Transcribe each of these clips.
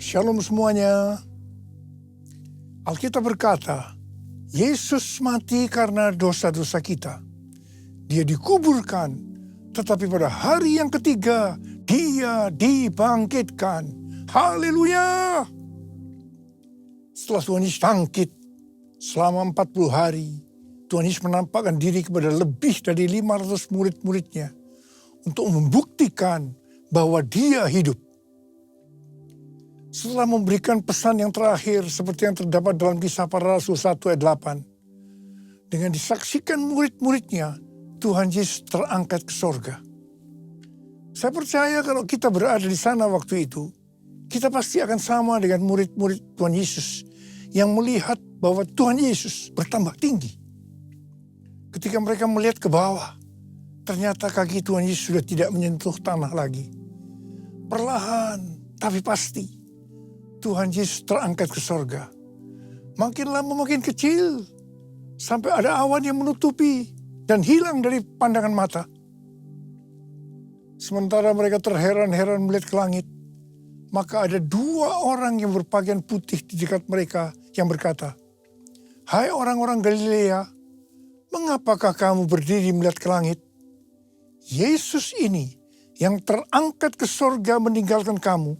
Shalom semuanya. Alkitab berkata, Yesus mati karena dosa-dosa kita. Dia dikuburkan, tetapi pada hari yang ketiga, dia dibangkitkan. Haleluya! Setelah Tuhan Yesus bangkit, selama 40 hari, Tuhan Yesus menampakkan diri kepada lebih dari 500 murid-muridnya untuk membuktikan bahwa dia hidup. Setelah memberikan pesan yang terakhir seperti yang terdapat dalam Kisah Para Rasul 1 ayat 8. Dengan disaksikan murid-muridnya, Tuhan Yesus terangkat ke sorga. Saya percaya kalau kita berada di sana waktu itu, kita pasti akan sama dengan murid-murid Tuhan Yesus yang melihat bahwa Tuhan Yesus bertambah tinggi. Ketika mereka melihat ke bawah, ternyata kaki Tuhan Yesus sudah tidak menyentuh tanah lagi. Perlahan tapi pasti, Tuhan Yesus terangkat ke sorga. Makin lama makin kecil, sampai ada awan yang menutupi dan hilang dari pandangan mata. Sementara mereka terheran-heran melihat ke langit, maka ada 2 orang yang berpakaian putih di dekat mereka yang berkata, "Hai orang-orang Galilea, mengapakah kamu berdiri melihat ke langit? Yesus ini yang terangkat ke sorga meninggalkan kamu,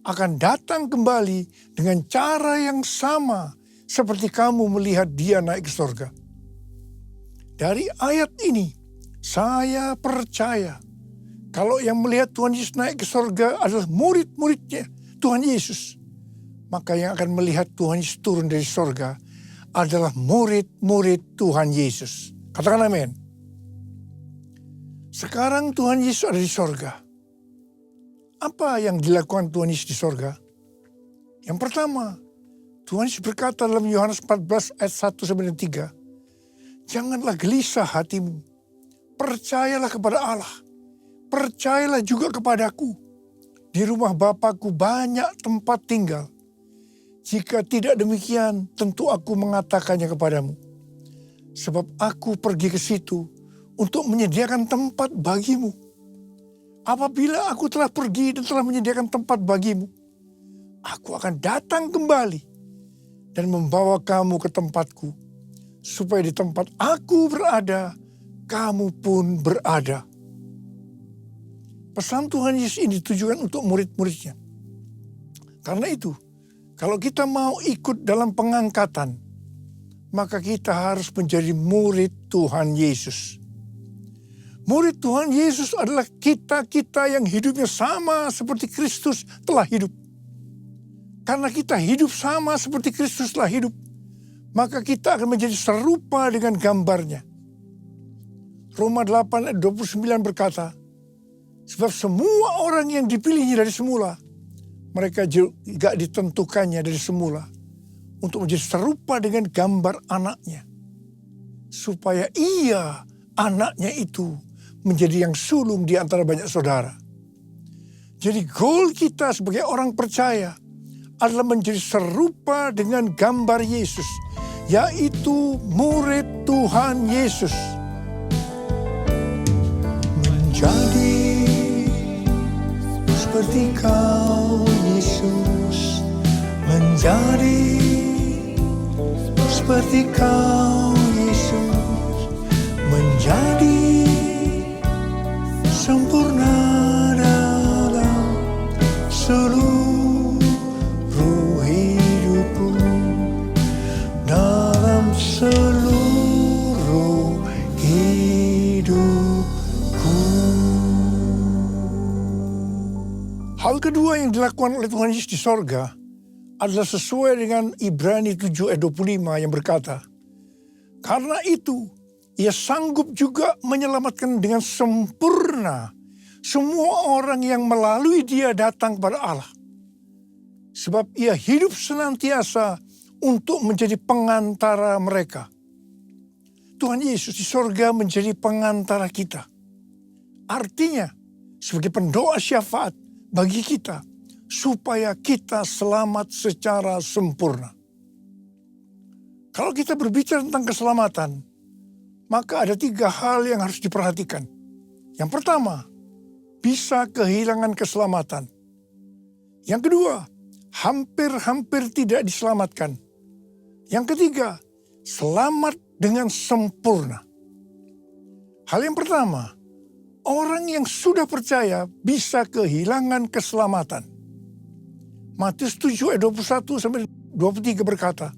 akan datang kembali dengan cara yang sama seperti kamu melihat dia naik ke sorga." Dari ayat ini, saya percaya kalau yang melihat Tuhan Yesus naik ke sorga adalah murid-muridnya Tuhan Yesus, maka yang akan melihat Tuhan Yesus turun dari sorga adalah murid-murid Tuhan Yesus. Katakan amin. Sekarang Tuhan Yesus ada di sorga. Apa yang dilakukan Tuhan Yesus di sorga? Yang pertama, Tuhan Yesus berkata dalam Yohanes 14 ayat 1-3, "Janganlah gelisah hatimu, percayalah kepada Allah, percayalah juga kepadaku. Di rumah Bapa-Ku banyak tempat tinggal. Jika tidak demikian, tentu aku mengatakannya kepadamu. Sebab aku pergi ke situ untuk menyediakan tempat bagimu. Apabila aku telah pergi dan telah menyediakan tempat bagimu, aku akan datang kembali dan membawa kamu ke tempatku, supaya di tempat aku berada, kamu pun berada." Pesan Tuhan Yesus ini ditujukan untuk murid-muridnya. Karena itu, kalau kita mau ikut dalam pengangkatan, maka kita harus menjadi murid Tuhan Yesus. Murid Tuhan Yesus adalah kita-kita yang hidupnya sama seperti Kristus telah hidup. Karena kita hidup sama seperti Kristus telah hidup, maka kita akan menjadi serupa dengan gambarnya. Roma 8 ayat 29 berkata, "Sebab semua orang yang dipilihnya dari semula, mereka juga ditentukannya dari semula untuk menjadi serupa dengan gambar anaknya, supaya ia, anaknya itu, menjadi yang sulung di antara banyak saudara." Jadi goal kita sebagai orang percaya adalah menjadi serupa dengan gambar Yesus, yaitu murid Tuhan Yesus. Menjadi seperti Kau Yesus, menjadi seperti Kau Yesus, menjadi sempurna dalam seluruh hidupku, dalam seluruh hidupku. Hal kedua yang dilakukan oleh Tuhan Yesus di sorga adalah sesuai dengan Ibrani 7 ayat 25 yang berkata, "Karena itu, Ia sanggup juga menyelamatkan dengan sempurna semua orang yang melalui Dia datang kepada Allah. Sebab Ia hidup senantiasa untuk menjadi pengantara mereka." Tuhan Yesus di sorga menjadi pengantara kita. Artinya, sebagai pendoa syafaat bagi kita, supaya kita selamat secara sempurna. Kalau kita berbicara tentang keselamatan, maka ada 3 hal yang harus diperhatikan. Yang pertama, bisa kehilangan keselamatan. Yang kedua, hampir-hampir tidak diselamatkan. Yang ketiga, selamat dengan sempurna. Hal yang pertama, orang yang sudah percaya bisa kehilangan keselamatan. Matius 7 ayat 21 sampai 23 berkata,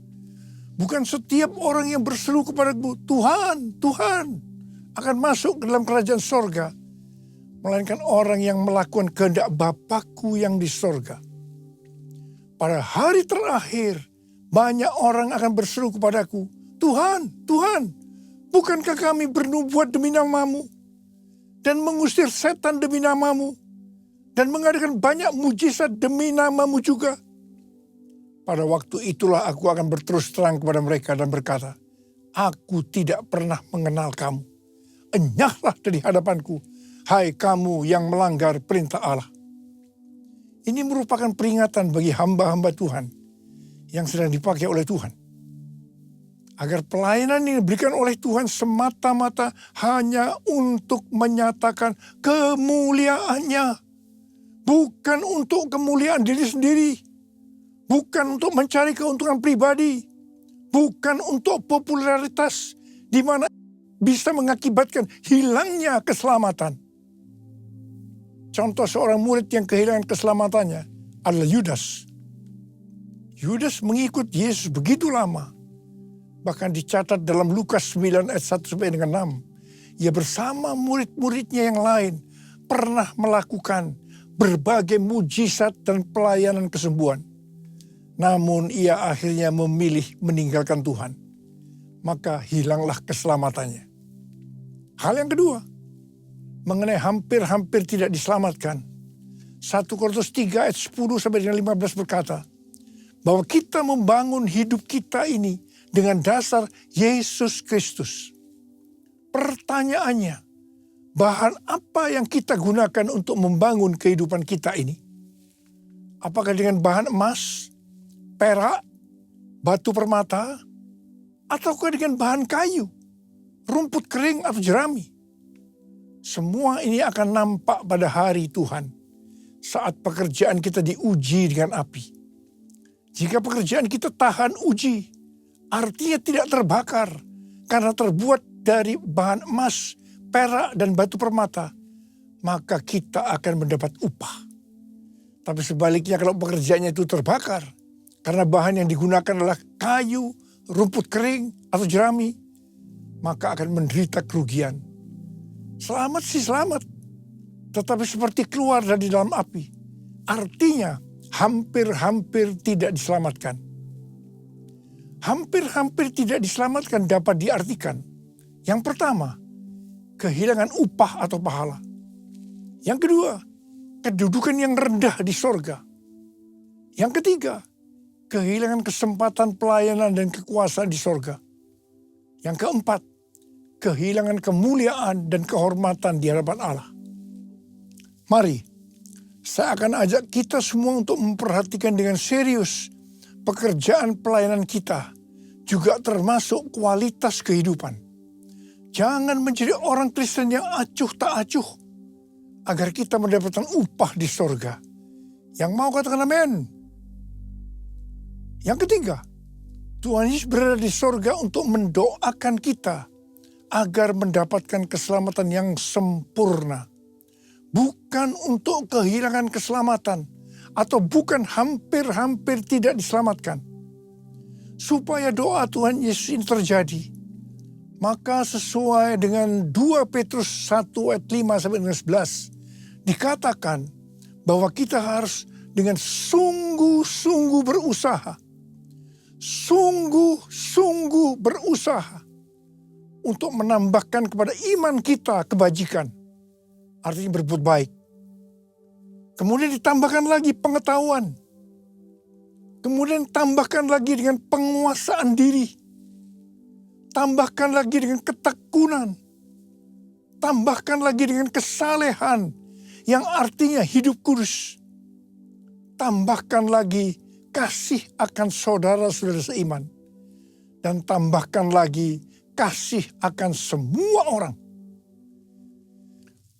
bukan setiap orang yang berseru kepadaku, Tuhan, Tuhan, akan masuk ke dalam kerajaan sorga, melainkan orang yang melakukan kehendak Bapakku yang di sorga. Pada hari terakhir, banyak orang akan berseru kepadaku, Tuhan, Tuhan, bukankah kami bernubuat demi namamu, dan mengusir setan demi namamu, dan mengadakan banyak mujizat demi namamu juga? Pada waktu itulah aku akan berterus terang kepada mereka dan berkata, aku tidak pernah mengenal kamu. Enyahlah dari hadapanku, hai kamu yang melanggar perintah Allah. Ini merupakan peringatan bagi hamba-hamba Tuhan yang sedang dipakai oleh Tuhan. Agar pelayanan ini diberikan oleh Tuhan semata-mata hanya untuk menyatakan kemuliaannya. Bukan untuk kemuliaan diri sendiri. Bukan untuk mencari keuntungan pribadi. Bukan untuk popularitas di mana bisa mengakibatkan hilangnya keselamatan. Contoh seorang murid yang kehilangan keselamatannya adalah Yudas. Yudas mengikut Yesus begitu lama. Bahkan dicatat dalam Lukas 9 ayat 1 sampai dengan 6. Ia bersama murid-muridnya yang lain pernah melakukan berbagai mujizat dan pelayanan kesembuhan. Namun ia akhirnya memilih meninggalkan Tuhan. Maka hilanglah keselamatannya. Hal yang kedua, mengenai hampir-hampir tidak diselamatkan. 1 Korintus 3 ayat 10 sampai dengan 15 berkata, bahwa kita membangun hidup kita ini dengan dasar Yesus Kristus. Pertanyaannya, bahan apa yang kita gunakan untuk membangun kehidupan kita ini? Apakah dengan bahan emas, perak, batu permata, ataukah dengan bahan kayu, rumput kering atau jerami? Semua ini akan nampak pada hari Tuhan saat pekerjaan kita diuji dengan api. Jika pekerjaan kita tahan uji, artinya tidak terbakar karena terbuat dari bahan emas, perak, dan batu permata, maka kita akan mendapat upah. Tapi sebaliknya kalau pekerjaannya itu terbakar karena bahan yang digunakan adalah kayu, rumput kering, atau jerami, maka akan menderita kerugian. Selamat sih selamat, tetapi seperti keluar dari dalam api. Artinya hampir-hampir tidak diselamatkan. Hampir-hampir tidak diselamatkan dapat diartikan. Yang pertama, kehilangan upah atau pahala. Yang kedua, kedudukan yang rendah di sorga. Yang ketiga, kehilangan kesempatan pelayanan dan kekuasaan di sorga. Yang keempat, kehilangan kemuliaan dan kehormatan di hadapan Allah. Mari, saya akan ajak kita semua untuk memperhatikan dengan serius pekerjaan pelayanan kita, juga termasuk kualitas kehidupan. Jangan menjadi orang Kristen yang acuh tak acuh, agar kita mendapatkan upah di sorga. Yang mau katakan amin. Yang ketiga, Tuhan Yesus berada di sorga untuk mendoakan kita agar mendapatkan keselamatan yang sempurna. Bukan untuk kehilangan keselamatan, atau bukan hampir-hampir tidak diselamatkan. Supaya doa Tuhan Yesus ini terjadi, maka sesuai dengan 2 Petrus 1 ayat 5 sampai dengan 11, dikatakan bahwa kita harus dengan sungguh-sungguh berusaha. Sungguh-sungguh berusaha untuk menambahkan kepada iman kita kebajikan. Artinya berbuat baik. Kemudian ditambahkan lagi pengetahuan. Kemudian tambahkan lagi dengan penguasaan diri. Tambahkan lagi dengan ketekunan. Tambahkan lagi dengan kesalehan yang artinya hidup kudus. Tambahkan lagi kasih akan saudara-saudara seiman. Dan tambahkan lagi kasih akan semua orang.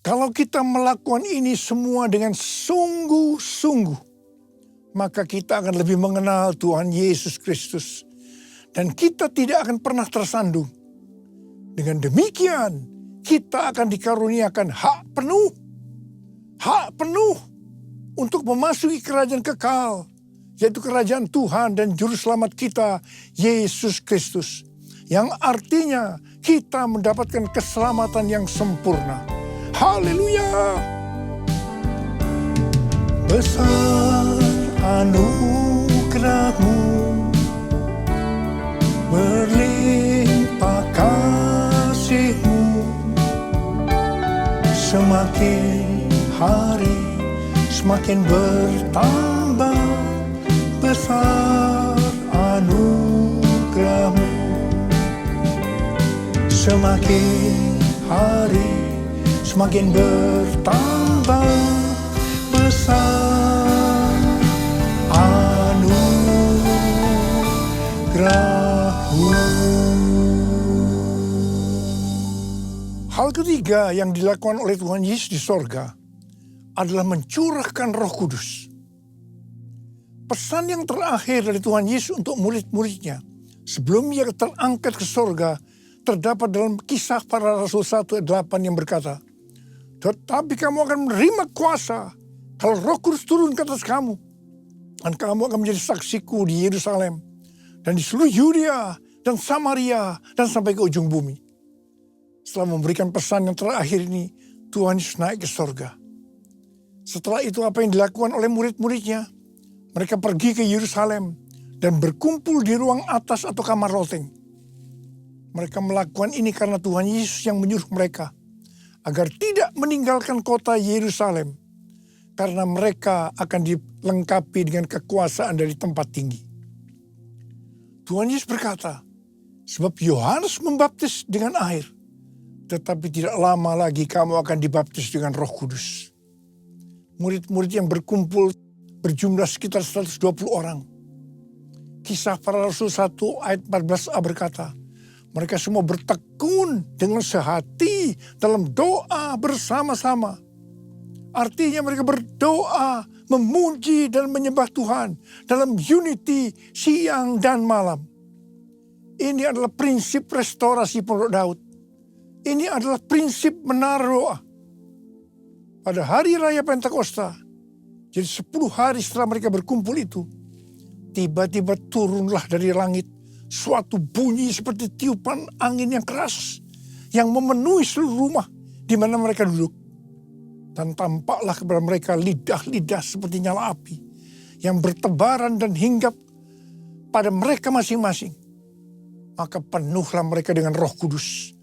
Kalau kita melakukan ini semua dengan sungguh-sungguh, maka kita akan lebih mengenal Tuhan Yesus Kristus. Dan kita tidak akan pernah tersandung. Dengan demikian, kita akan dikaruniakan hak penuh untuk memasuki kerajaan kekal, yaitu kerajaan Tuhan dan Juru Selamat kita, Yesus Kristus. Yang artinya kita mendapatkan keselamatan yang sempurna. Haleluya! Besar anugerah-Mu, berlimpah kasih-Mu, semakin hari semakin bertambah. Besar anugerah-Mu, semakin hari semakin bertambah. Besar anugerah-Mu. Hal ketiga yang dilakukan oleh Tuhan Yesus di sorga adalah mencurahkan Roh Kudus. Pesan yang terakhir dari Tuhan Yesus untuk murid-muridnya sebelum ia terangkat ke sorga terdapat dalam Kisah Para Rasul 1 ayat 8 yang berkata, "Tetapi kamu akan menerima kuasa kalau Roh Kudus turun ke atas kamu, dan kamu akan menjadi saksiku di Yerusalem dan di seluruh Yudea dan Samaria dan sampai ke ujung bumi." Setelah memberikan pesan yang terakhir ini, Tuhan Yesus naik ke sorga. Setelah itu apa yang dilakukan oleh murid-muridnya? Mereka pergi ke Yerusalem dan berkumpul di ruang atas atau kamar loteng. Mereka melakukan ini karena Tuhan Yesus yang menyuruh mereka agar tidak meninggalkan kota Yerusalem, karena mereka akan dilengkapi dengan kekuasaan dari tempat tinggi. Tuhan Yesus berkata, "Sebab Yohanes membaptis dengan air, tetapi tidak lama lagi kamu akan dibaptis dengan Roh Kudus." Murid-murid yang berkumpul berjumlah sekitar 120 orang. Kisah Para Rasul 1 ayat 14a berkata, mereka semua bertekun dengan sehati dalam doa bersama-sama. Artinya mereka berdoa, memuji dan menyembah Tuhan dalam unity siang dan malam. Ini adalah prinsip restorasi Pondok Daud. Ini adalah prinsip menara doa. Pada hari raya Pentakosta, jadi 10 hari setelah mereka berkumpul itu, tiba-tiba turunlah dari langit suatu bunyi seperti tiupan angin yang keras yang memenuhi seluruh rumah di mana mereka duduk. Dan tampaklah kepada mereka lidah-lidah seperti nyala api yang bertebaran dan hinggap pada mereka masing-masing. Maka penuhlah mereka dengan Roh Kudus.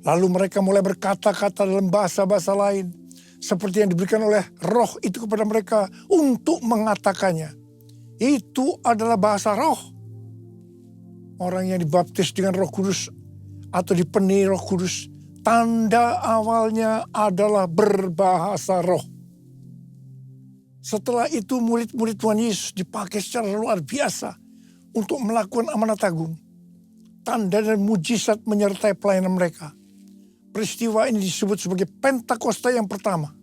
Lalu mereka mulai berkata-kata dalam bahasa-bahasa lain seperti yang diberikan oleh Roh itu kepada mereka untuk mengatakannya. Itu adalah bahasa roh. Orang yang dibaptis dengan Roh Kudus atau dipenuhi Roh Kudus, tanda awalnya adalah berbahasa roh. Setelah itu murid-murid Tuhan Yesus dipakai secara luar biasa untuk melakukan amanat agung. Tanda dan mujizat menyertai pelayanan mereka. Peristiwa ini disebut sebagai Pentakosta yang pertama.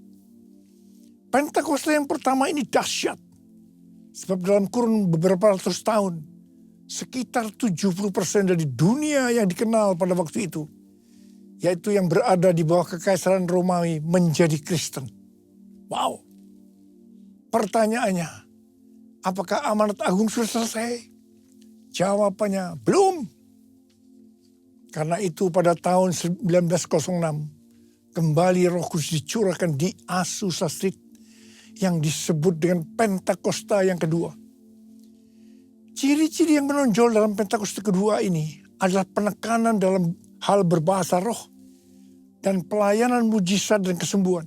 Pentakosta yang pertama ini dahsyat. Sebab dalam kurun beberapa ratus tahun, sekitar 70% dari dunia yang dikenal pada waktu itu, yaitu yang berada di bawah kekaisaran Romawi, menjadi Kristen. Wow. Pertanyaannya, apakah amanat agung sudah selesai? Jawabannya, belum. Karena itu pada tahun 1906, kembali Roh Kudus dicurahkan di Azusa Street yang disebut dengan Pentakosta yang kedua. Ciri-ciri yang menonjol dalam Pentakosta kedua ini adalah penekanan dalam hal berbahasa roh dan pelayanan mujizat dan kesembuhan.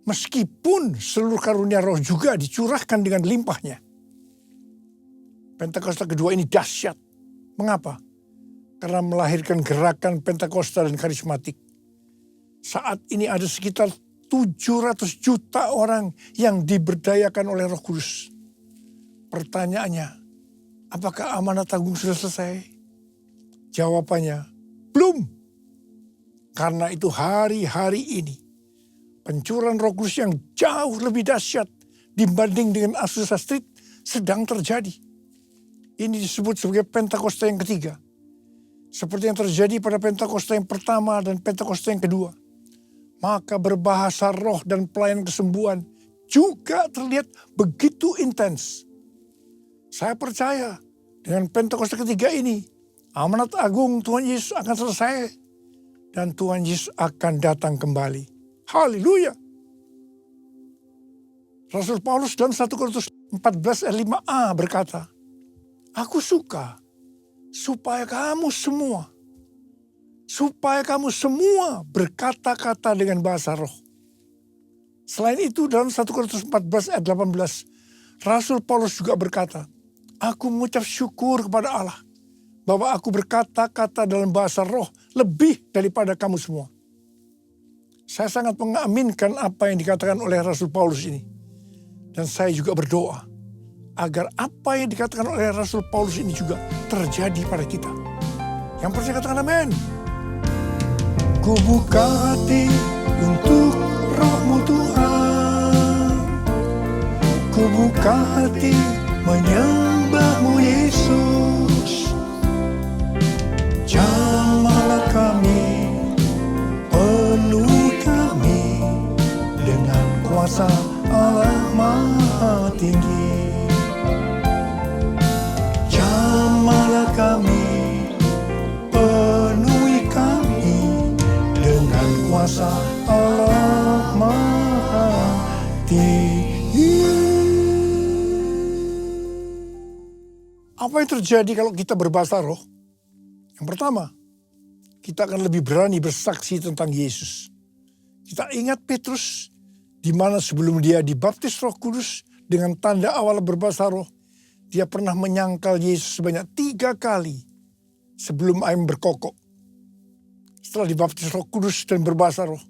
Meskipun seluruh karunia roh juga dicurahkan dengan limpahnya. Pentakosta kedua ini dahsyat. Mengapa? Karena melahirkan gerakan Pentakosta dan karismatik. Saat ini ada sekitar 700 juta orang yang diberdayakan oleh Roh Kudus. Pertanyaannya, apakah amanat agung sudah selesai? Jawabannya, belum. Karena itu hari-hari ini, pencurahan Roh Kudus yang jauh lebih dahsyat dibanding dengan Azusa Street sedang terjadi. Ini disebut sebagai Pentakosta yang ketiga. Seperti yang terjadi pada Pentakosta yang pertama dan Pentakosta yang kedua. Maka berbahasa roh dan pelayanan kesembuhan juga terlihat begitu intens. Saya percaya dengan Pentakosta ketiga ini, amanat agung Tuhan Yesus akan selesai. Dan Tuhan Yesus akan datang kembali. Haleluya. Rasul Paulus dalam 1 Korintus 14 ayat 5a berkata, aku suka supaya kamu semua berkata-kata dengan bahasa roh. Selain itu dalam 1 Korintus 14 ayat 18, Rasul Paulus juga berkata, aku mengucap syukur kepada Allah bahwa aku berkata-kata dalam bahasa roh lebih daripada kamu semua. Saya sangat mengaminkan apa yang dikatakan oleh Rasul Paulus ini. Dan saya juga berdoa agar apa yang dikatakan oleh Rasul Paulus ini juga terjadi pada kita. Yang percaya katakan amin. Ku buka hati untuk roh-Mu Tuhan. Ku buka hati menyembah-Mu Yesus. Jamahlah kami, penuhi kami dengan kuasa Allah Maha Tinggi. Jamahlah kami, penuhi kami dengan kuasa Allah Maha Tinggi. Apa yang terjadi kalau kita berbahasa roh? Yang pertama, kita akan lebih berani bersaksi tentang Yesus. Kita ingat Petrus, di mana sebelum dia dibaptis Roh Kudus dengan tanda awal berbahasa roh, dia pernah menyangkal Yesus sebanyak 3 kali sebelum ayam berkokok. Setelah dibaptis Roh Kudus dan berbahasa roh,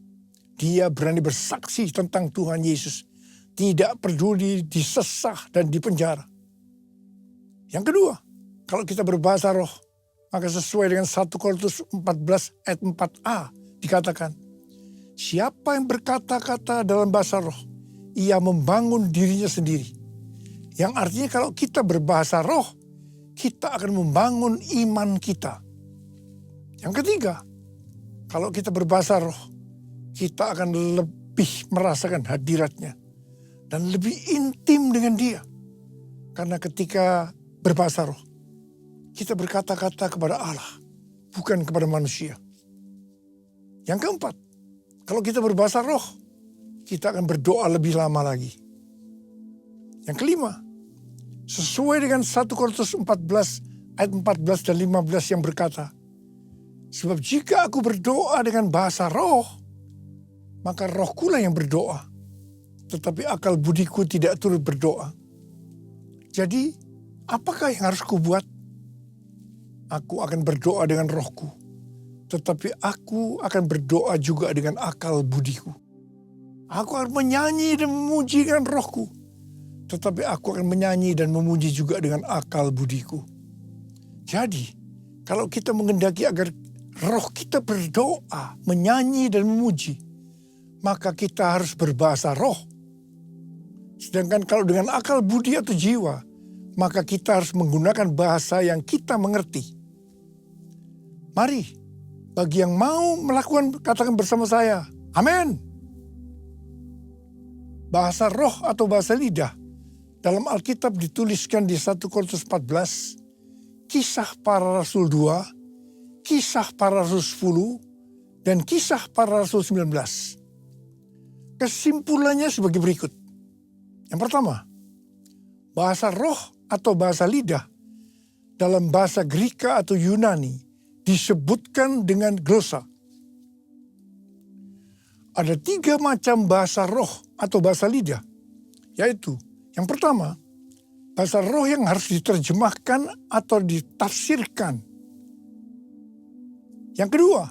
dia berani bersaksi tentang Tuhan Yesus, tidak peduli disesah dan dipenjara. Yang kedua, kalau kita berbahasa roh, maka sesuai dengan 1 Korintus 14 ayat 4a dikatakan, siapa yang berkata-kata dalam bahasa roh, ia membangun dirinya sendiri. Yang artinya kalau kita berbahasa roh, kita akan membangun iman kita. Yang ketiga, kalau kita berbahasa roh, kita akan lebih merasakan hadiratnya. Dan lebih intim dengan dia. Karena ketika berbahasa roh, kita berkata-kata kepada Allah, bukan kepada manusia. Yang keempat, kalau kita berbahasa roh, kita akan berdoa lebih lama lagi. Yang kelima, sesuai dengan 1 Korintus 14 ayat 14 dan 15 yang berkata, sebab jika aku berdoa dengan bahasa roh, maka rohkulah yang berdoa, tetapi akal budiku tidak turut berdoa. Jadi, apakah yang harus kubuat? Aku akan berdoa dengan rohku, tetapi aku akan berdoa juga dengan akal budiku. Aku akan menyanyi dan memuji dengan rohku, tetapi aku akan menyanyi dan memuji juga dengan akal budiku. Jadi, kalau kita mengendaki agar roh kita berdoa, menyanyi dan memuji, maka kita harus berbahasa roh. Sedangkan kalau dengan akal budi atau jiwa, maka kita harus menggunakan bahasa yang kita mengerti. Mari, bagi yang mau melakukan, katakan bersama saya, amin. Bahasa roh atau bahasa lidah dalam Alkitab dituliskan di 1 Korintus 14, Kisah Para Rasul 2, Kisah Para Rasul 10, dan Kisah Para Rasul 19. Kesimpulannya sebagai berikut. Yang pertama, bahasa roh atau bahasa lidah dalam bahasa Greka atau Yunani disebutkan dengan glosa. Ada 3 macam bahasa roh atau bahasa lidah, yaitu yang pertama, bahasa roh yang harus diterjemahkan atau ditafsirkan. Yang kedua,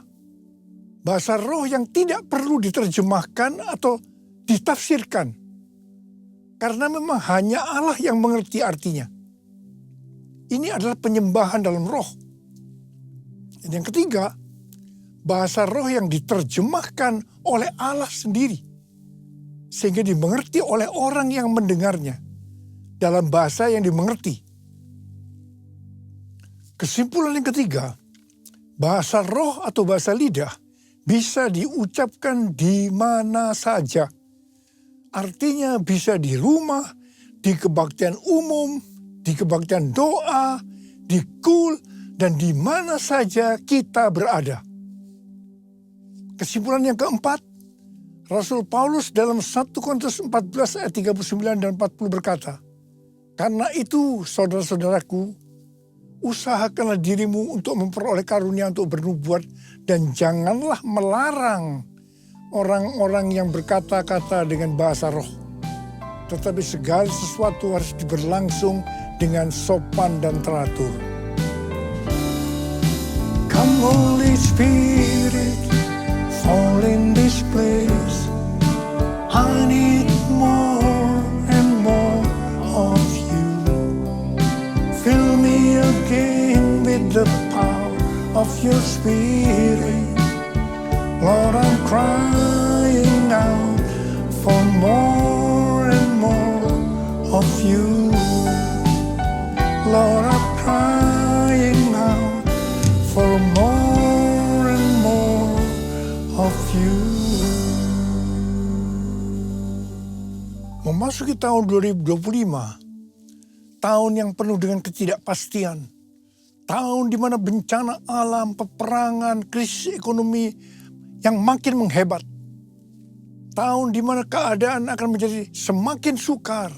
bahasa roh yang tidak perlu diterjemahkan atau ditafsirkan, karena memang hanya Allah yang mengerti artinya. Ini adalah penyembahan dalam roh. Dan yang ketiga, bahasa roh yang diterjemahkan oleh Allah sendiri. sehingga dimengerti oleh orang yang mendengarnya dalam bahasa yang dimengerti. Kesimpulan yang ketiga, bahasa roh atau bahasa lidah bisa diucapkan di mana saja. Artinya bisa di rumah, di kebaktian umum, di kebaktian doa, di kul, dan di mana saja kita berada. Kesimpulan yang keempat, Rasul Paulus dalam 1 Korintus 14 ayat 39 dan 40 berkata, "Karena itu saudara-saudaraku, usahakanlah dirimu untuk memperoleh karunia untuk bernubuat dan janganlah melarang orang-orang yang berkata-kata dengan bahasa roh. Tetapi segala sesuatu harus berlangsung dengan sopan dan teratur." Come Holy Spirit, fall in this place. I need more and more of you. Fill me again with the power of your Spirit. Lord, I'm crying out for more and more of you. Lord, I'm crying out for more and more of you. Memasuki tahun 2025, tahun yang penuh dengan ketidakpastian, tahun di mana bencana alam, peperangan, krisis ekonomi yang makin menghebat, tahun di mana keadaan akan menjadi semakin sukar.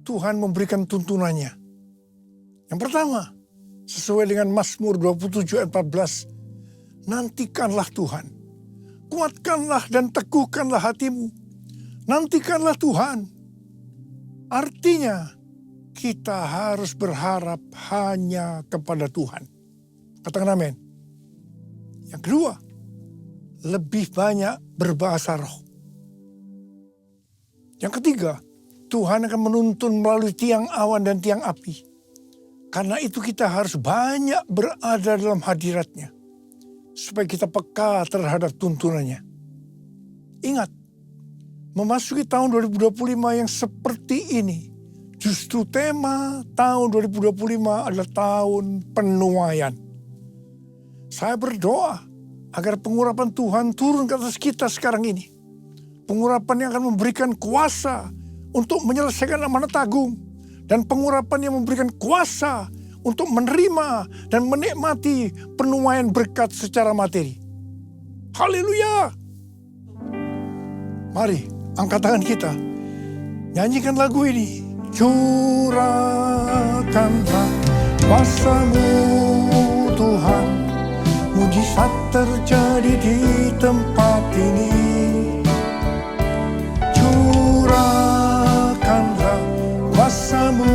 Tuhan memberikan tuntunannya. Yang pertama, sesuai dengan Mazmur 27 ayat 14, nantikanlah Tuhan, kuatkanlah dan teguhkanlah hatimu. Nantikanlah Tuhan. Artinya, kita harus berharap hanya kepada Tuhan. Katakan amin. Yang kedua, lebih banyak berbahasa roh. Yang ketiga, Tuhan akan menuntun melalui tiang awan dan tiang api. Karena itu kita harus banyak berada dalam hadiratnya. Supaya kita peka terhadap tuntunannya. Ingat, memasuki tahun 2025 yang seperti ini, justru tema tahun 2025 adalah tahun penuaian. Saya berdoa agar pengurapan Tuhan turun ke atas kita sekarang ini. Pengurapan yang akan memberikan kuasa untuk menyelesaikan amanat agung. Dan pengurapan yang memberikan kuasa untuk menerima dan menikmati penuaian berkat secara materi. Haleluya! Mari, angkat tangan kita. Nyanyikan lagu ini. Curahkanlah kuasa-Mu Tuhan, mujizat terjadi di tempat ini. Curahkanlah kuasa-Mu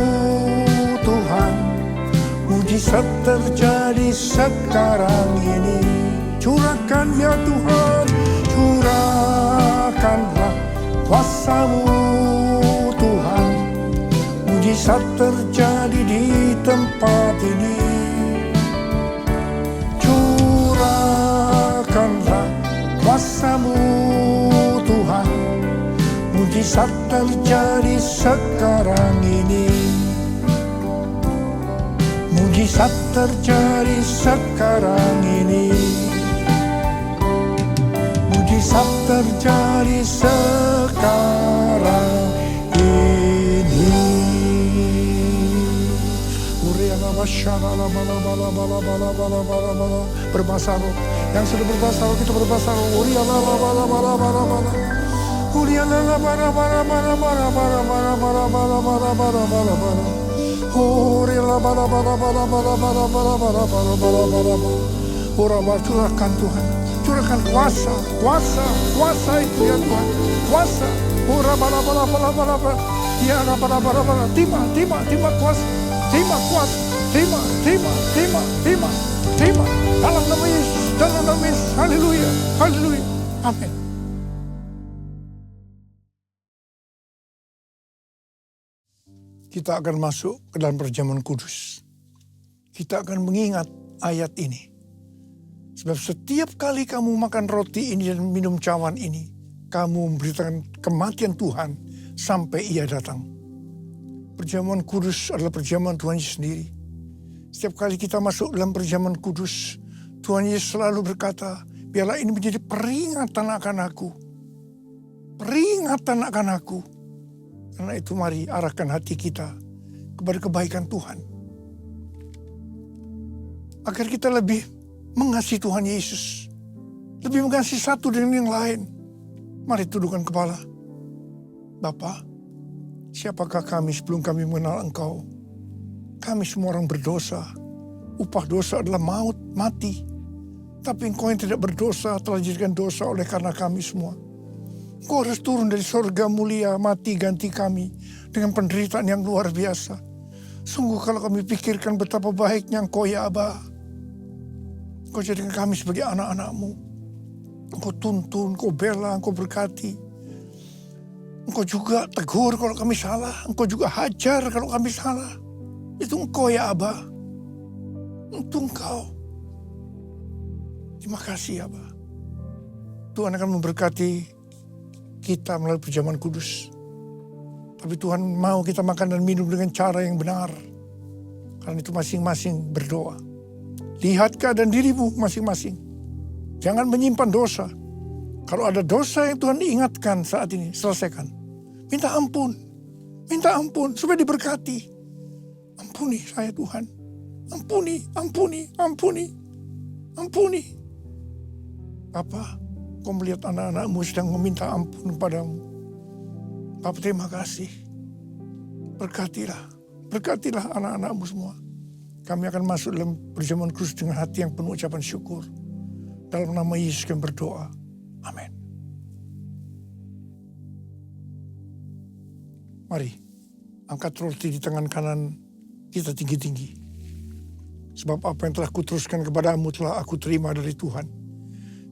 Tuhan, mujizat terjadi sekarang ini. Curahkan ya Tuhan, curahkanlah kuasa-Mu Tuhan, mujizat terjadi di tempat ini. Curahkanlah kuasa-Mu Tuhan, mujizat terjadi sekarang ini. Mujizat terjadi sekarang ini. Mujizat terjadi sekarang ini. Berbahasa roh. Yang sudah berbahasa roh, kita berbahasa roh. Curahkan Tuhan, curahkan kuasa, kuasa, kuasa itu ya Tuhan, kuasa. Terima kuasa, terima kuasa, terima. Dalam nama Yesus, dalam nama Yesus, haleluya, haleluya, amin. Kita akan masuk ke dalam perjamuan kudus. Kita akan mengingat ayat ini. Sebab setiap kali kamu makan roti ini dan minum cawan ini, kamu memberitakan kematian Tuhan sampai ia datang. Perjamuan kudus adalah perjamuan Tuhan Yesus sendiri. Setiap kali kita masuk dalam perjamuan kudus, Tuhan Yesus selalu berkata, biarlah ini menjadi peringatan akan aku. Peringatan akan aku. Karena itu mari arahkan hati kita kepada kebaikan Tuhan. Agar kita lebih mengasihi Tuhan Yesus. Lebih mengasihi satu dengan yang lain. Mari tundukkan kepala. Bapa, siapakah kami sebelum kami mengenal Engkau? Kami semua orang berdosa. Upah dosa adalah maut, mati. Tapi Engkau yang tidak berdosa telah dijadikan dosa oleh karena kami semua. Engkau harus turun dari sorga mulia, mati ganti kami dengan penderitaan yang luar biasa. Sungguh kalau kami pikirkan betapa baiknya Engkau ya Aba. Engkau jadikan kami sebagai anak-anak-Mu. Engkau tuntun, Engkau bela, Engkau berkati. Engkau juga tegur kalau kami salah. Engkau juga hajar kalau kami salah. Itu Engkau ya Aba. Itu Engkau. Terima kasih Aba. Tuhan akan memberkati kita melalui perjamuan kudus. Tapi Tuhan mau kita makan dan minum dengan cara yang benar. Karena itu masing-masing berdoa. Lihat keadaan dirimu masing-masing. Jangan menyimpan dosa. Kalau ada dosa yang Tuhan ingatkan saat ini, selesaikan. Minta ampun. Minta ampun supaya diberkati. Ampuni saya Tuhan. Ampuni, ampuni, ampuni. Ampuni. Bapa, Kau melihat anak-anak-Mu sedang meminta ampun kepadamu. Bapa, terima kasih. Berkatilah. Berkatilah anak-anak-Mu semua. Kami akan masuk dalam perjamuan kudus dengan hati yang penuh ucapan syukur. Dalam nama Yesus kami berdoa. Amin. Mari, angkat roti di tangan kanan kita tinggi-tinggi. Sebab apa yang telah kuteruskan kepadamu telah aku terima dari Tuhan.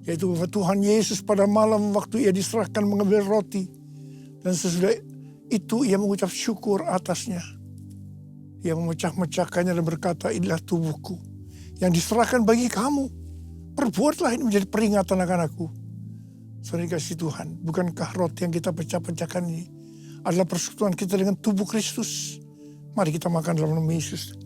Yaitu bahwa Tuhan Yesus pada malam waktu ia diserahkan mengambil roti. Dan sesudah itu ia mengucap syukur atasnya. Ia memecah-mecahkannya dan berkata, inilah tubuhku yang diserahkan bagi kamu. Perbuatlah ini menjadi peringatan akan aku. Saudara kasih Tuhan, bukankah roti yang kita pecah-pecahkan ini adalah persekutuan kita dengan tubuh Kristus? Mari kita makan dalam nama Yesus.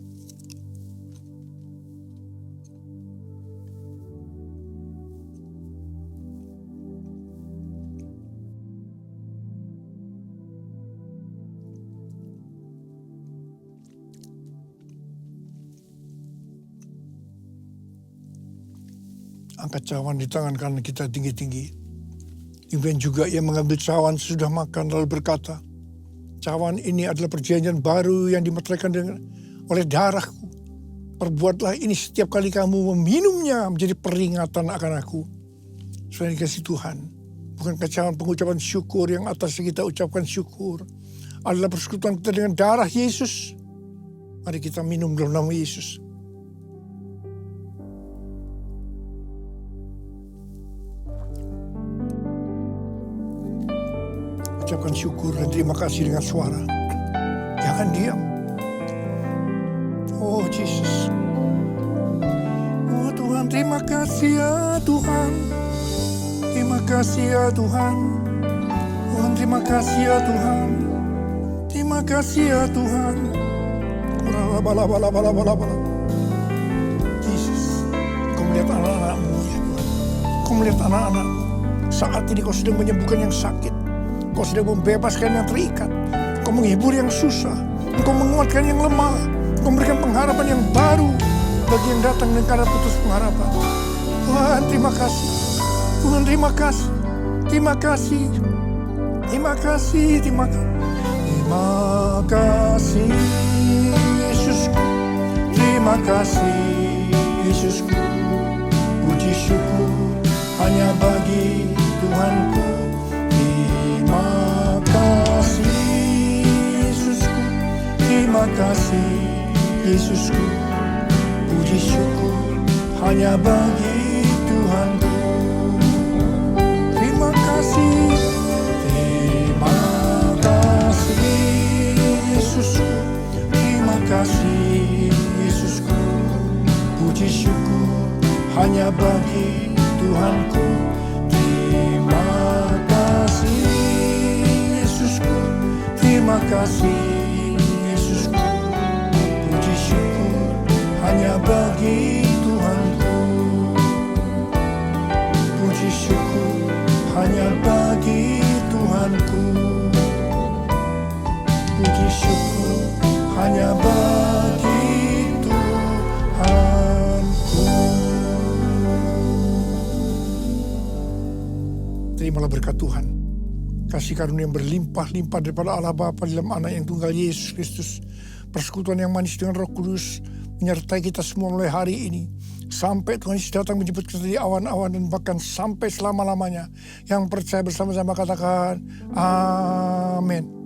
Angkat cawan di tangan kanan kita tinggi-tinggi. Kemudian juga ia mengambil cawan sesudah makan lalu berkata, cawan ini adalah perjanjian baru yang dimeteraikan oleh darahku. Perbuatlah ini setiap kali kamu meminumnya menjadi peringatan akan aku. Saudara dikasih Tuhan, bukan cawan pengucapan syukur yang atasnya kita ucapkan syukur adalah persekutuan kita dengan darah Yesus. Mari kita minum dalam nama Yesus. Ucapkan syukur dan terima kasih dengan suara. Jangan diam. Oh Yesus. Oh Tuhan, terima kasih ya Tuhan. Terima kasih ya Tuhan. Tuhan, terima kasih ya Tuhan. Terima kasih ya Tuhan. Yesus, Kau melihat anak-anak-Mu ya Tuhan. Kau melihat anak-anak-Mu. Saat ini Kau sedang menyembuhkan yang sakit. Kau sedang membebaskan yang terikat. Kau menghibur yang susah. Kau menguatkan yang lemah. Kau memberikan pengharapan yang baru bagi yang datang dengan karena putus pengharapan. Tuhan, terima kasih. Tuhan, terima kasih. Terima kasih. Terima kasih. Terima kasih. Terima kasih Yesusku. Terima kasih Yesusku. Puji syukur hanya bagi Tuhanku. Terima kasih Yesusku. Terima kasih Yesusku. Puji syukur hanya bagi Tuhanku. Terima kasih. Terima kasih Yesusku. Terima kasih Yesusku. Puji syukur hanya bagi Tuhanku. Terima kasih kasih Yesusku, puji syukur hanya bagi Tuhanku. Puji syukur hanya bagi Tuhanku. Puji syukur hanya bagi Tuhanku. Terimalah berkat Tuhan. Kasih karunia yang berlimpah-limpah daripada Allah Bapa dalam Anak yang tunggal Yesus Kristus. Persekutuan yang manis dengan Roh Kudus menyertai kita semua mulai hari ini. Sampai Tuhan Yesus datang menjemput kita di awan-awan dan bahkan sampai selama-lamanya. Yang percaya bersama-sama katakan amin.